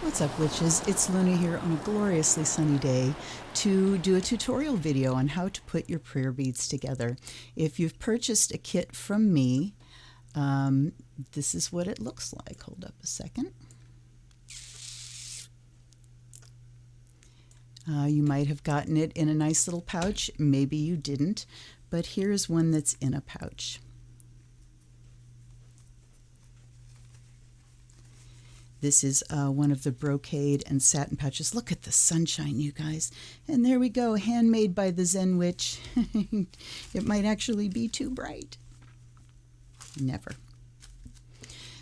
What's up, witches? It's Luna here on a gloriously sunny day to do a tutorial video on how to put your prayer beads together. If you've purchased a kit from me, this is what it looks like. Hold up a second. You might have gotten it in a nice little pouch. Maybe you didn't, but here's one that's in a pouch. This is one of the brocade and satin pouches. Look at the sunshine, you guys. And there we go, handmade by TheZenWitch. It might actually be too bright. Never.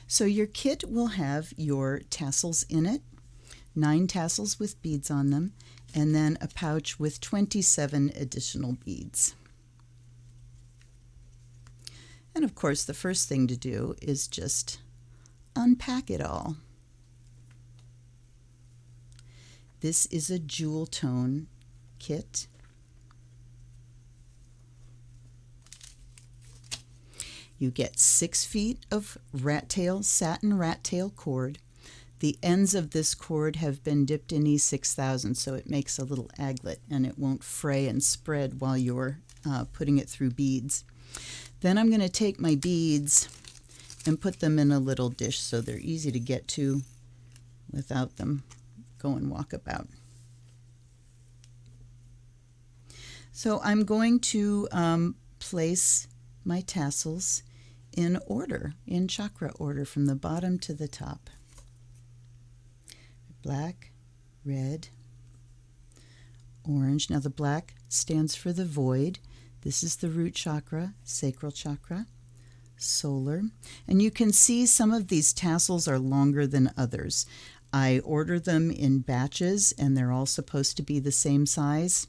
So your kit will have your tassels in it, 9 tassels with beads on them, and then a pouch with 27 additional beads. And of course, the first thing to do is just unpack it all. This is a jewel tone kit. You get 6 feet of rattail, satin rattail cord. The ends of this cord have been dipped in E6000, so it makes a little aglet and it won't fray and spread while you're putting it through beads. Then I'm going to take my beads and put them in a little dish so they're easy to get to without them going walkabout. So I'm going to place my tassels in order, in chakra order, from the bottom to the top. Black, red, orange. Now the black stands for the void. This is the root chakra, sacral chakra, solar. And you can see some of these tassels are longer than others. I order them in batches and they're all supposed to be the same size.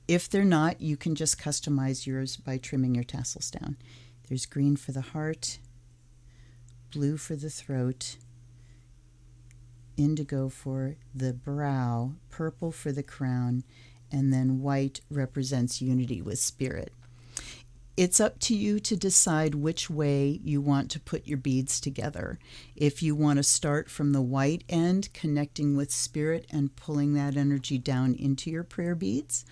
If they're not, you can just customize yours by trimming your tassels down. There's green for the heart, blue for the throat, indigo for the brow, purple for the crown, and then white represents unity with spirit. It's up to you to decide which way you want to put your beads together. If you want to start from the white end, connecting with spirit and pulling that energy down into your prayer beads,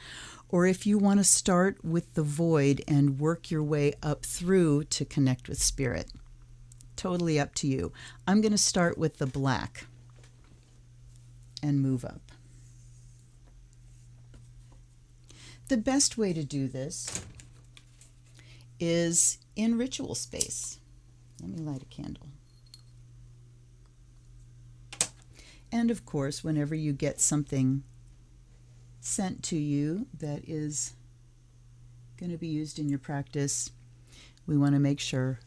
or if you want to start with the void and work your way up through to connect with spirit. Totally up to you. I'm going to start with the black and move up. The best way to do this is in ritual space. Let me light a candle. And of course, whenever you get something sent to you that is going to be used in your practice, we want to make sure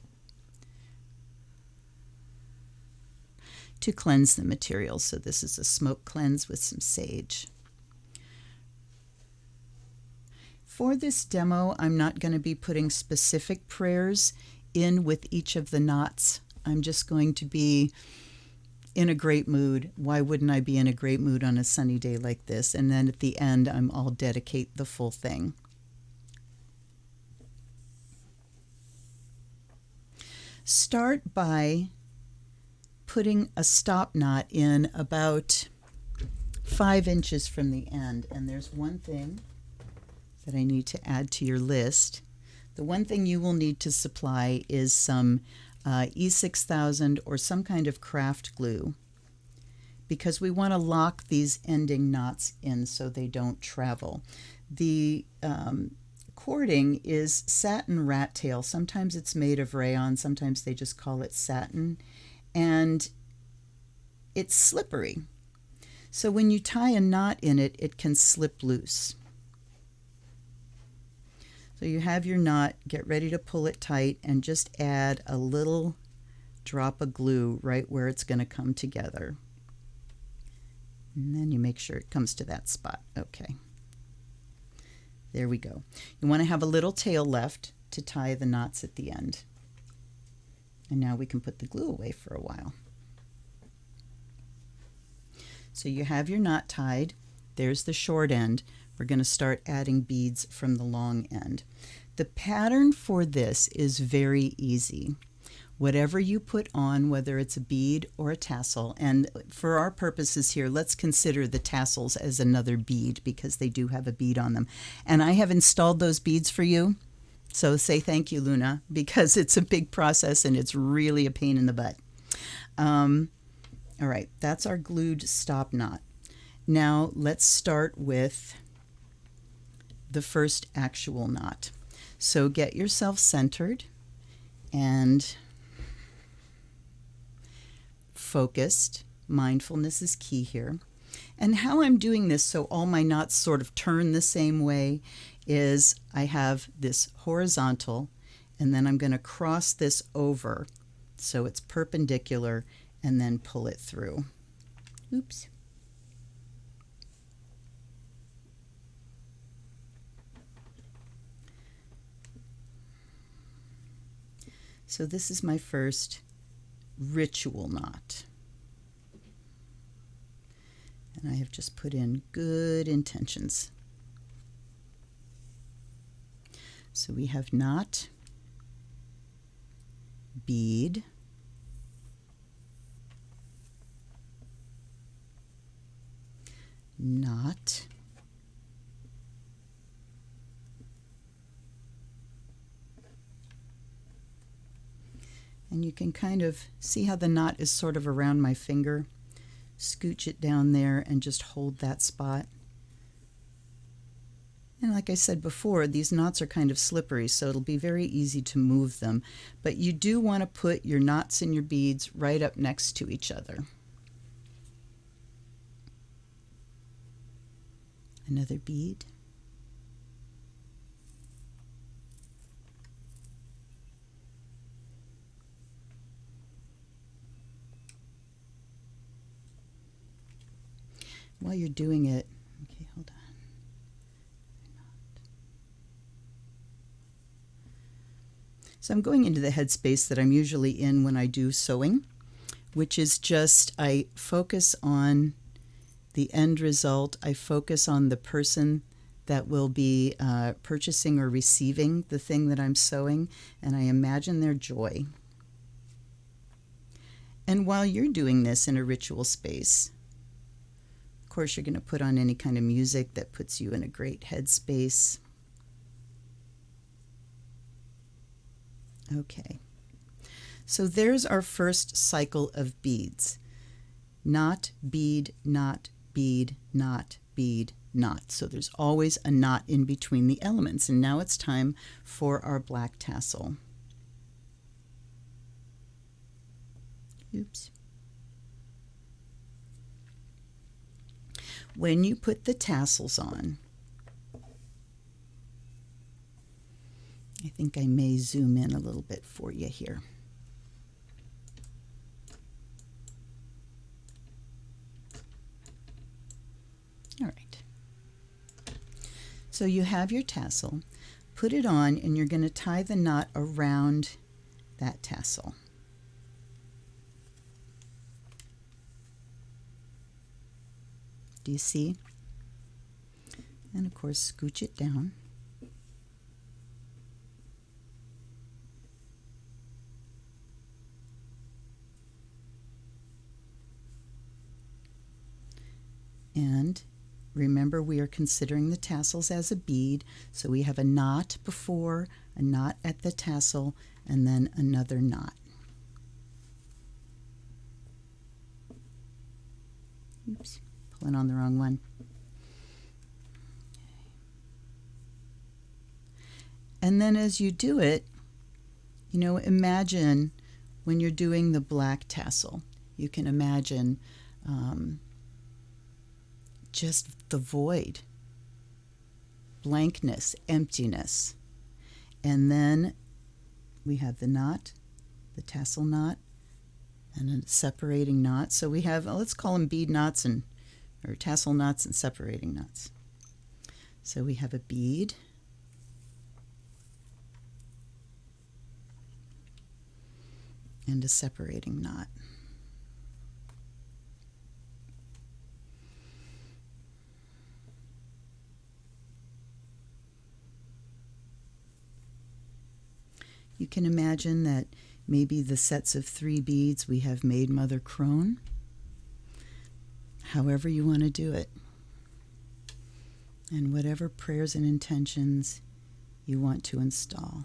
to cleanse the materials. So this is a smoke cleanse with some sage. For this demo, I'm not going to be putting specific prayers in with each of the knots. I'm just going to be in a great mood. Why wouldn't I be in a great mood on a sunny day like this? And then at the end, I'll dedicate the full thing. Start by putting a stop knot in about 5 inches from the end. And there's one thing that I need to add to your list. The one thing you will need to supply is some E6000 or some kind of craft glue, because we want to lock these ending knots in so they don't travel. The cording is satin rattail. Sometimes it's made of rayon, sometimes they just call it satin, and it's slippery. So when you tie a knot in it, it can slip loose. So you have your knot, get ready to pull it tight, and just add a little drop of glue right where it's going to come together. And then you make sure it comes to that spot. Okay. There we go. You want to have a little tail left to tie the knots at the end. And now we can put the glue away for a while. So you have your knot tied. There's the short end. We're going to start adding beads from the long end. The pattern for this is very easy. whatever you put on, whether it's a bead or a tassel, and for our purposes here, let's consider the tassels as another bead because they do have a bead on them. And I have installed those beads for you. So say thank you, Luna, because it's a big process and it's really a pain in the butt. All right, that's our glued stop knot. Now let's start with the first actual knot. So get yourself centered and focused. Mindfulness is key here. And how I'm doing this so all my knots sort of turn the same way is I have this horizontal, and then I'm going to cross this over so it's perpendicular and then pull it through. Oops. So this is my first ritual knot. And I have just put in good intentions. So we have knot, bead, knot, and you can kind of see how the knot is sort of around my finger. Scooch it down there and just hold that spot. And like I said before, these knots are kind of slippery, so it'll be very easy to move them. But you do want to put your knots and your beads right up next to each other. Another bead. While you're doing it, okay, hold on. So I'm going into the headspace that I'm usually in when I do sewing, which is just I focus on the end result. I focus on the person that will be purchasing or receiving the thing that I'm sewing, and I imagine their joy. And while you're doing this in a ritual space, of course, you're going to put on any kind of music that puts you in a great headspace. Okay, so there's our first cycle of beads. Knot, bead, knot, bead, knot, bead, knot. So there's always a knot in between the elements. And now it's time for our black tassel. Oops. When you put the tassels on, I think I may zoom in a little bit for you here. All right. So you have your tassel. Put it on, and you're going to tie the knot around that tassel. Do you see? And of course, scooch it down. And remember, we are considering the tassels as a bead, so we have a knot before, a knot at the tassel, and then another knot. Oops, pulling on the wrong one. And then as you do it, you know, imagine when you're doing the black tassel, you can imagine just the void, blankness, emptiness. And then we have the knot, the tassel knot, and a separating knot. So we have, let's call them bead knots or tassel knots and separating knots. So we have a bead, and a separating knot. You can imagine that Maybe the sets of 3 beads we have made Mother Crone. However you want to do it. And whatever prayers and intentions you want to install.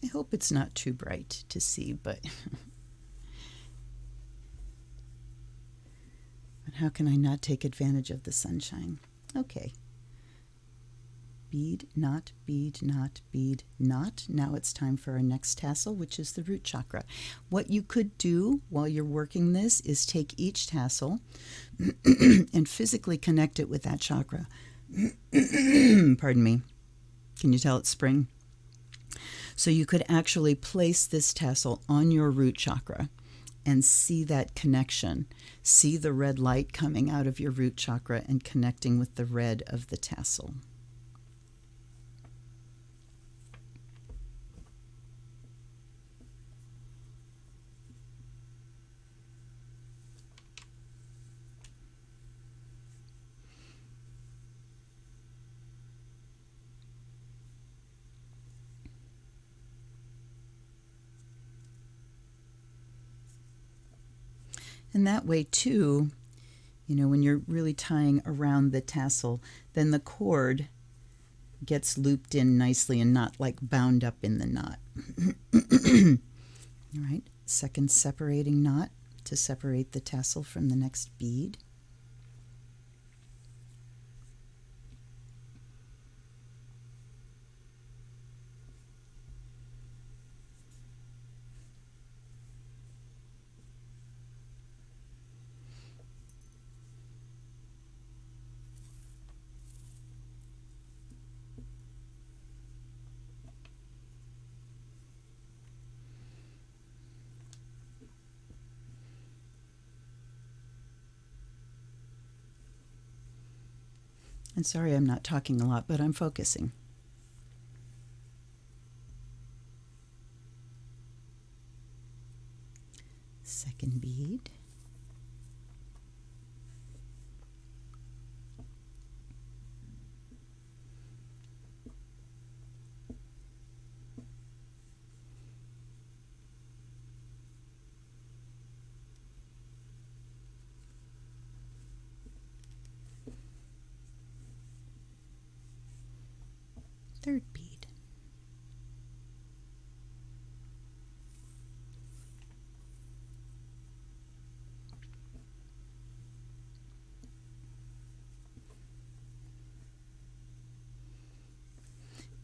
I hope it's not too bright to see, but how can I not take advantage of the sunshine? Okay. Bead, knot, bead, knot, bead, knot. Now it's time for our next tassel, which is the root chakra. What you could do while you're working this is take each tassel and physically connect it with that chakra. Pardon me. Can you tell it's spring? So you could actually place this tassel on your root chakra and see that connection. See the red light coming out of your root chakra and connecting with the red of the tassel. And that way too, when you're really tying around the tassel, then the cord gets looped in nicely and not like bound up in the knot. All right, second separating knot to separate the tassel from the next bead. And sorry I'm not talking a lot, but I'm focusing. Second bead. Third bead.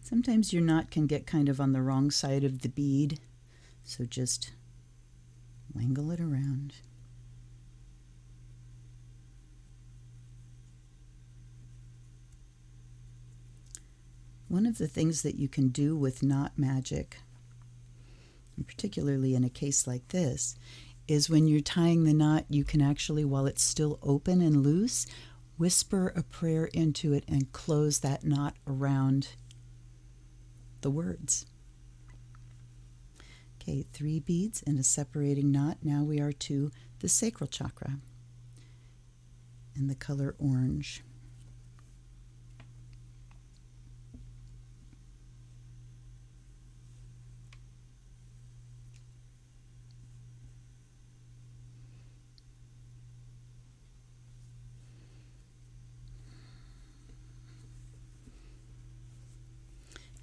Sometimes your knot can get kind of on the wrong side of the bead, so just wangle it around. One of the things that you can do with knot magic, and particularly in a case like this, is when you're tying the knot, you can actually, while it's still open and loose, whisper a prayer into it and close that knot around the words. Okay, 3 beads and a separating knot. Now we are to the sacral chakra in the color orange.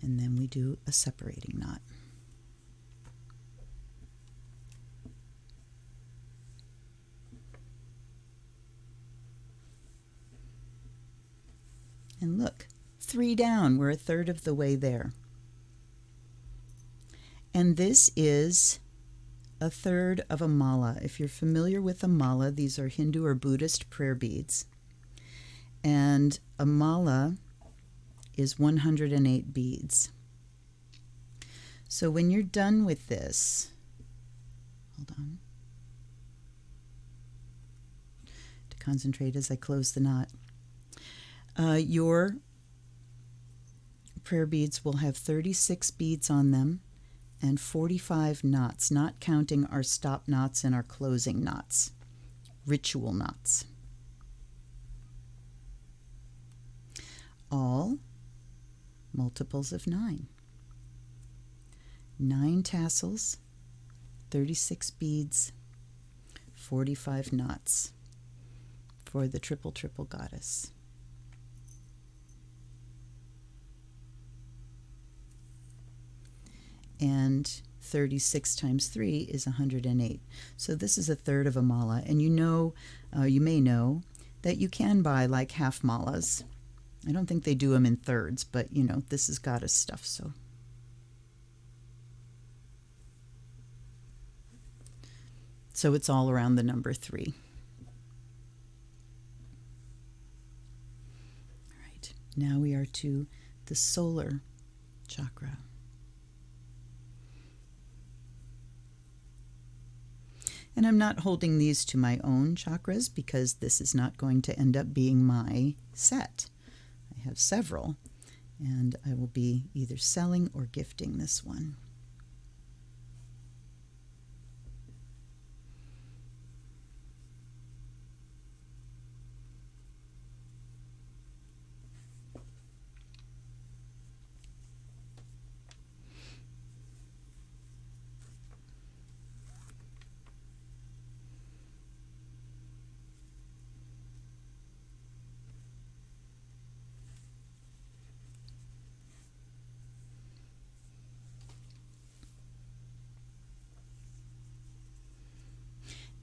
And then we do a separating knot. And look, 3 down. We're a third of the way there. And this is a third of a mala. If you're familiar with a mala, these are Hindu or Buddhist prayer beads. And a mala is 108 beads. So when you're done with this, hold on, to concentrate as I close the knot, your prayer beads will have 36 beads on them and 45 knots, not counting our stop knots and our closing knots, ritual knots. All multiples of 9. 9 tassels, 36 beads, 45 knots for the triple goddess. And 36 times 3 is 108. So this is a third of a mala. And you know, you may know that you can buy like half malas. I don't think they do them in thirds, but you know, this is goddess stuff, so. So it's all around the number 3. All right, now we are to the solar chakra. And I'm not holding these to my own chakras because this is not going to end up being my set. I have several, and I will be either selling or gifting this one.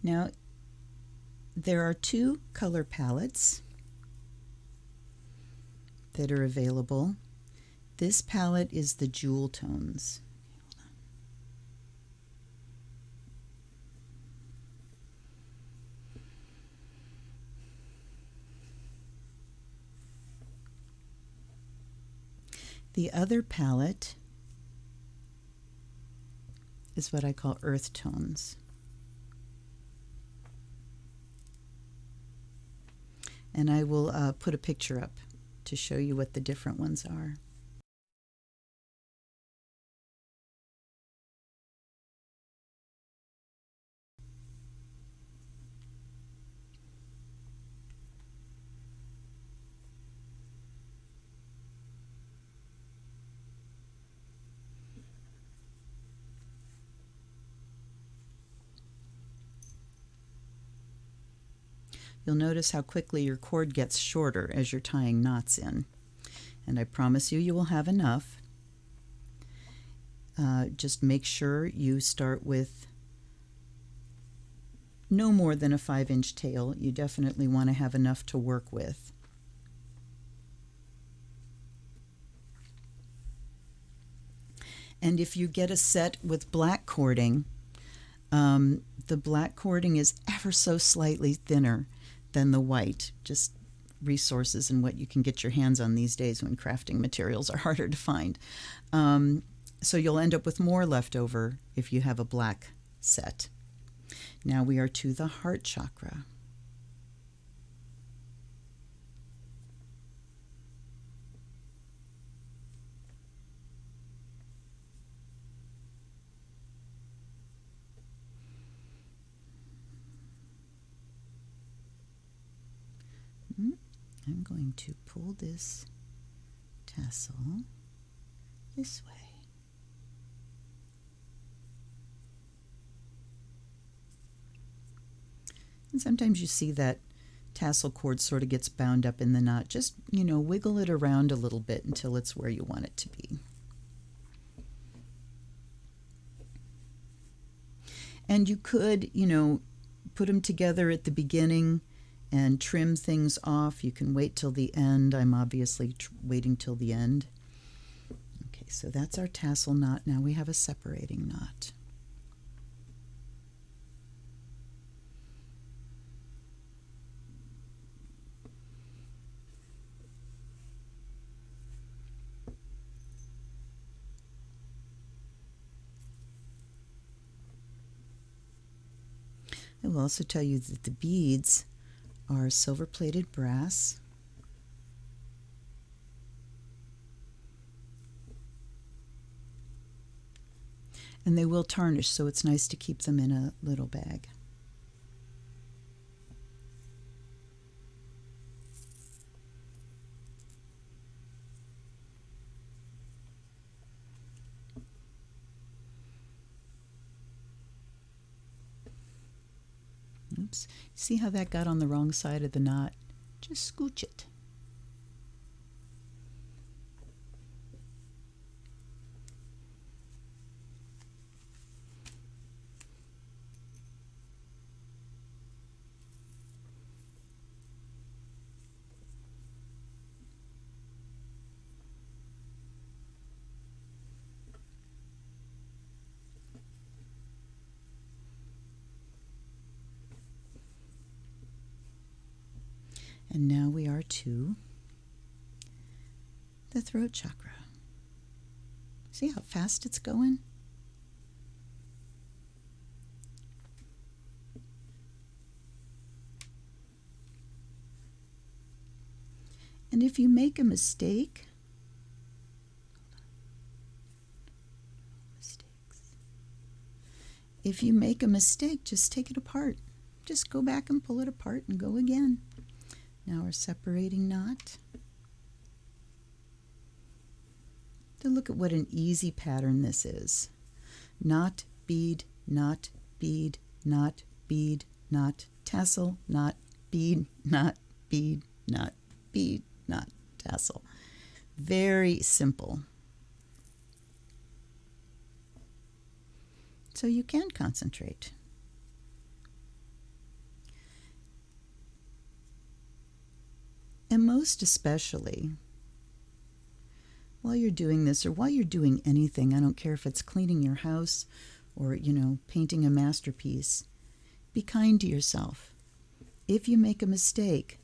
Now, there are 2 color palettes that are available. This palette is the jewel tones. The other palette is what I call earth tones. And I will put a picture up to show you what the different ones are. You'll notice how quickly your cord gets shorter as you're tying knots in. And I promise you, you will have enough. Just make sure you start with no more than a 5-inch tail. You definitely want to have enough to work with. And if you get a set with black cording, the black cording is ever so slightly thinner than the white. Just resources and what you can get your hands on these days when crafting materials are harder to find. So you'll end up with more left over if you have a black set. Now we are to the heart chakra. I'm going to pull this tassel this way. And sometimes you see that tassel cord sort of gets bound up in the knot. Just, wiggle it around a little bit until it's where you want it to be. And you could, put them together at the beginning and trim things off. You can wait till the end. I'm obviously waiting till the end. Okay, so that's our tassel knot. Now we have a separating knot. I will also tell you that the beads are silver-plated brass. And they will tarnish, so it's nice to keep them in a little bag. Oops. See how that got on the wrong side of the knot? Just scooch it. And now we are to the throat chakra. See how fast it's going? And if you make a mistake, if you make a mistake, just take it apart. Just go back and pull it apart and go again. Now our separating knot. To look at what an easy pattern this is. Knot, bead, knot, bead, knot, bead, knot, tassel, knot, bead, knot, bead, knot, bead, knot, tassel. Very simple. So you can concentrate. And most especially, while you're doing this or while you're doing anything, I don't care if it's cleaning your house or, painting a masterpiece, be kind to yourself. If you make a mistake,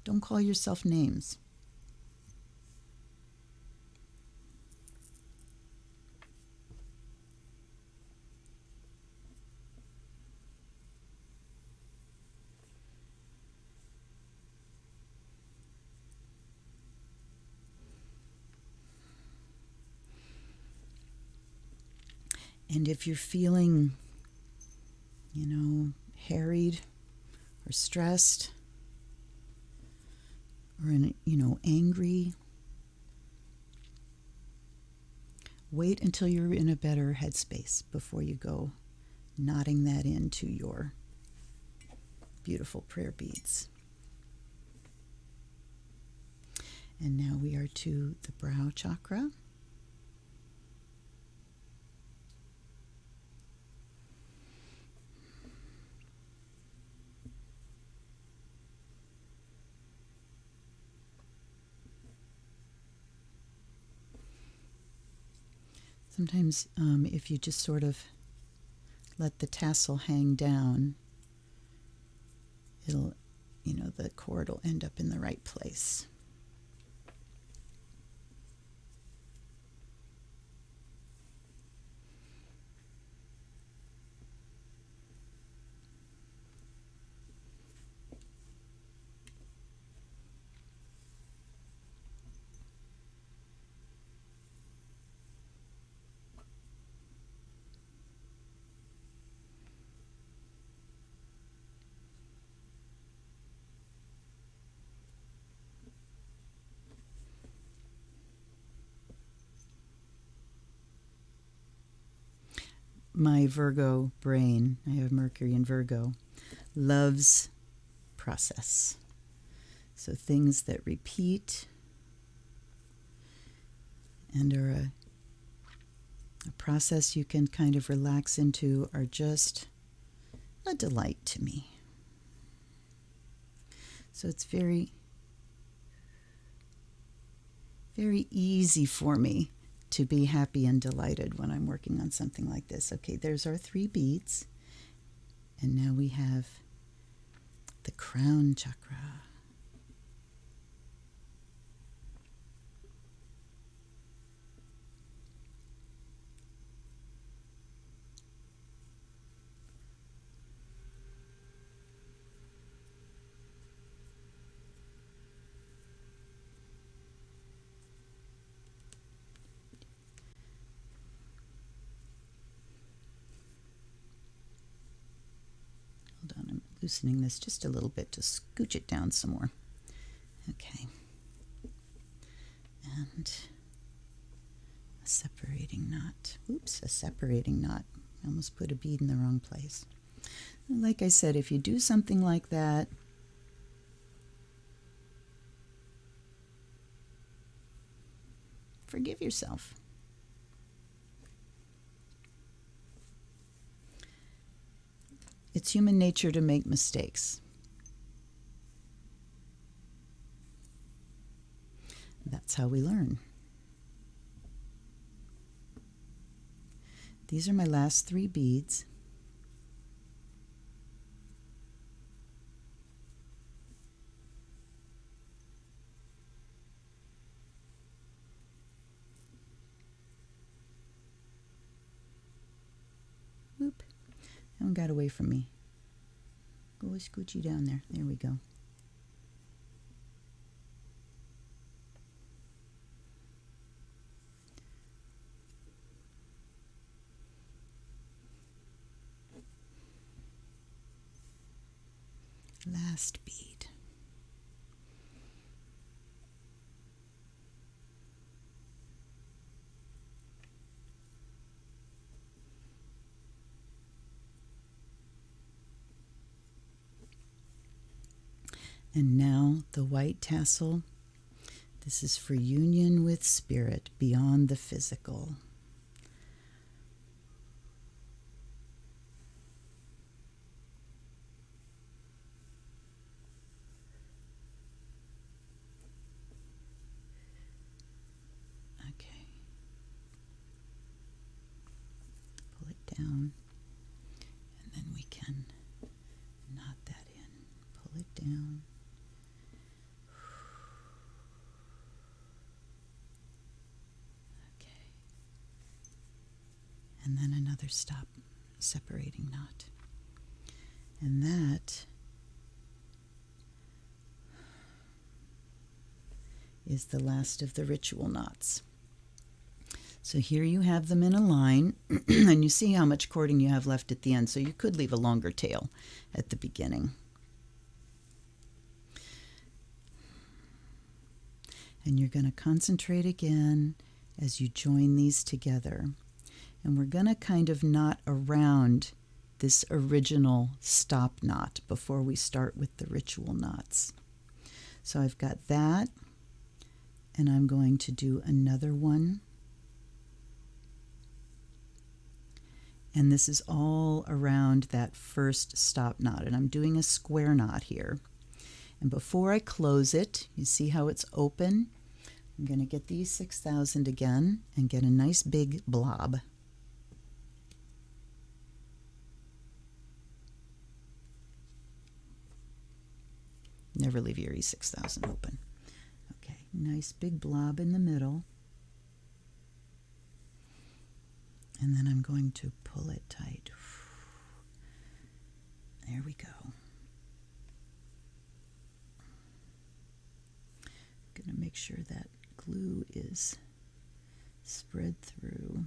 don't call yourself names. And if you're feeling, harried or stressed or, angry, wait until you're in a better headspace before you go knotting that into your beautiful prayer beads. And now we are to the brow chakra. Sometimes if you just sort of let the tassel hang down, it'll, the cord will end up in the right place. My Virgo brain, I have Mercury in Virgo, loves process. So things that repeat and are a process you can kind of relax into are just a delight to me. So it's very, very easy for me to be happy and delighted when I'm working on something like this. Okay, there's our 3 beads. And now we have the crown chakra. Hold on, I'm loosening this just a little bit to scooch it down some more. Okay. And a separating knot. Oops, a separating knot. I almost put a bead in the wrong place. Like I said, if you do something like that, forgive yourself. It's human nature to make mistakes. That's how we learn. These are my last 3 beads. Whoop. That one got away from me. Go a scoochy down there. There we go. Last bead. And now the white tassel. This is for union with spirit beyond the physical. Okay. Pull it down, and then we can knot that in. Pull it down. And then another stop, separating knot. And that is the last of the ritual knots. So here you have them in a line, and you see how much cording you have left at the end, so you could leave a longer tail at the beginning. And you're going to concentrate again as you join these together. And we're going to kind of knot around this original stop knot before we start with the ritual knots. So I've got that, and I'm going to do another one. And this is all around that first stop knot, and I'm doing a square knot here. And before I close it, you see how it's open? I'm going to get these 6,000 again and get a nice big blob. Never leave your E6000 open. Okay, nice big blob in the middle. And then I'm going to pull it tight. There we go. I'm going to make sure that glue is spread through.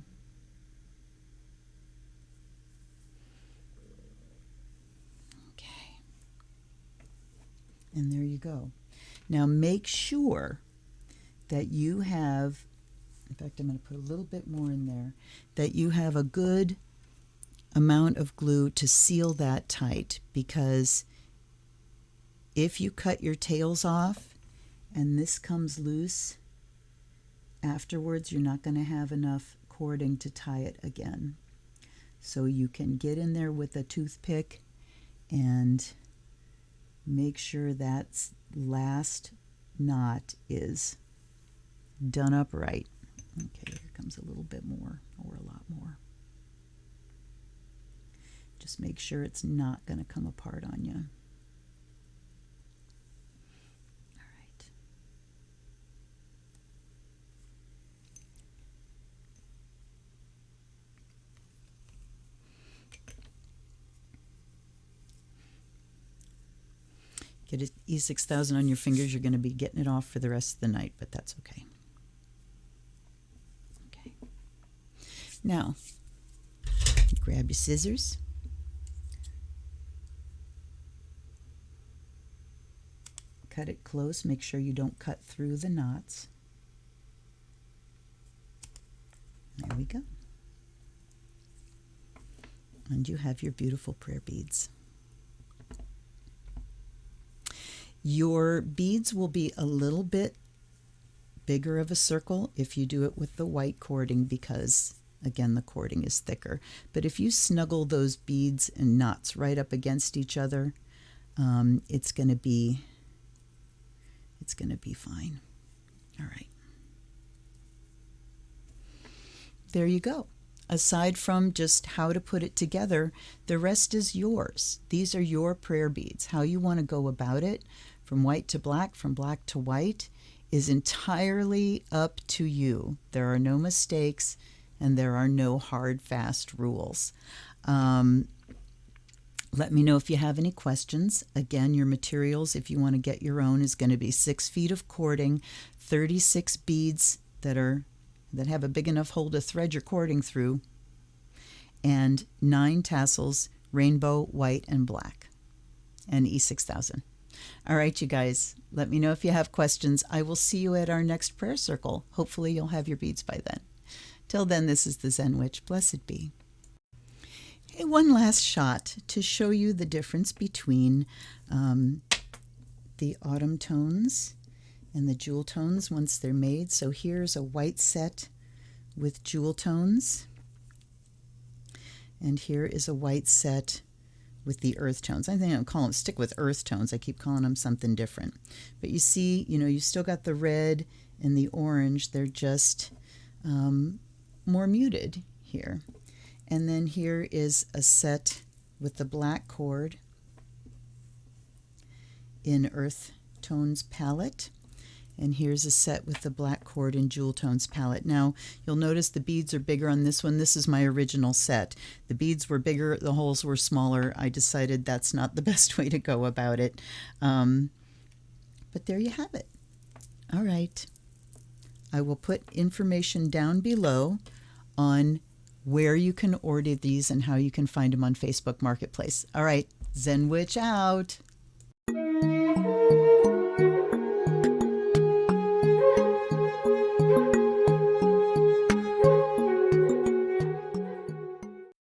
And there you go. Now make sure that you have, in fact, I'm going to put a little bit more in there, that you have a good amount of glue to seal that tight, because if you cut your tails off and this comes loose, afterwards you're not going to have enough cording to tie it again. So you can get in there with a toothpick and make sure that's last knot is done up right. Okay, here comes a little bit more, or a lot more. Just make sure it's not going to come apart on you. All right. Get it E6000 on your fingers. You're going to be getting it off for the rest of the night, but that's okay. Okay. Now, grab your scissors. Cut it close. Make sure you don't cut through the knots. There we go. And you have your beautiful prayer beads. Your beads will be a little bit bigger of a circle if you do it with the white cording, because again, the cording is thicker. But if you snuggle those beads and knots right up against each other, it's going to be fine. All right. There you go. Aside from just how to put it together, the rest is yours. These are your prayer beads. How you want to go about it, from white to black, from black to white, is entirely up to you. There are no mistakes and there are no hard, fast rules. Let me know if you have any questions. Again, your materials, if you want to get your own, is going to be 6 feet of cording, 36 beads that have a big enough hole to thread your cording through, and 9 tassels, rainbow, white, and black, and E6000. All right, you guys, let me know if you have questions. I will see you at our next prayer circle. Hopefully you'll have your beads by then. Till then, this is the TheZenWitch. Blessed be. Hey, one last shot to show you the difference between the autumn tones and the jewel tones once they're made. So here's a white set with jewel tones, and here is a white set with the earth tones. I think I'll call them, stick with earth tones. I keep calling them something different. But you see, you still got the red and the orange. They're just more muted here. And then here is a set with the black cord in earth tones palette. And here's a set with the black cord in jewel tones palette. Now, you'll notice the beads are bigger on this one. This is my original set. The beads were bigger, the holes were smaller. I decided that's not the best way to go about it. But there you have it. All right. I will put information down below on where you can order these and how you can find them on Facebook Marketplace. All right, TheZenWitch out.